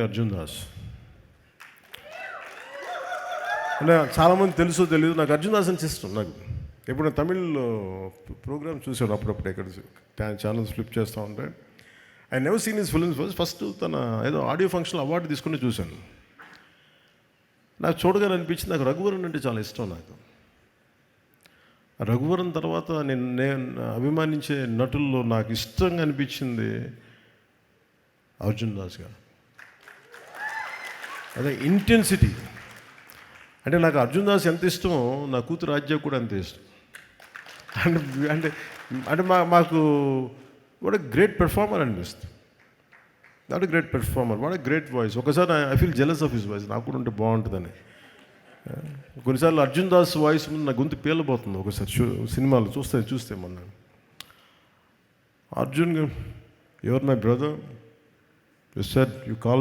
అర్జున్ దాస్. అంటే చాలామంది తెలుసో తెలియదు, నాకు అర్జున్ దాస్ అని ఇష్టం. నాకు ఎప్పుడైనా తమిళ్లో ప్రోగ్రామ్ చూసాను అప్పుడప్పుడు, ఎక్కడ ఛానల్స్ ఫ్లిప్ చేస్తూ ఉంటే. I never seen his films. First తన ఏదో ఆడియో ఫంక్షన్ అవార్డు తీసుకుని చూశాను. నాకు చూడగానే అనిపించింది, నాకు రఘువరన్ అంటే చాలా ఇష్టం. నాకు రఘువరన్ తర్వాత నేను అభిమానించే నటుల్లో నాకు ఇష్టంగా అనిపించింది అర్జున్ దాస్ గారు. అదే ఇంటెన్సిటీ. అంటే నాకు అర్జున్ దాస్ ఎంత ఇష్టమో నా కూతురు రాజ్య కూడా అంతే ఇష్టం. అంటే అంటే అంటే మాకు వాట్ ఎ గ్రేట్ పెర్ఫార్మర్ అనిపిస్తుంది. Not a great performer, what a great voice. ఒకసారి I feel jealous of his voice. నాకు కూడా ఉంటే బాగుంటుందని. కొన్నిసార్లు అర్జున్ దాస్ వాయిస్ ముందు నా గొంతు పేలిపోతుంది. ఒకసారి సినిమాలు చూస్తే మొన్న Arjun, you are my brother, you said you call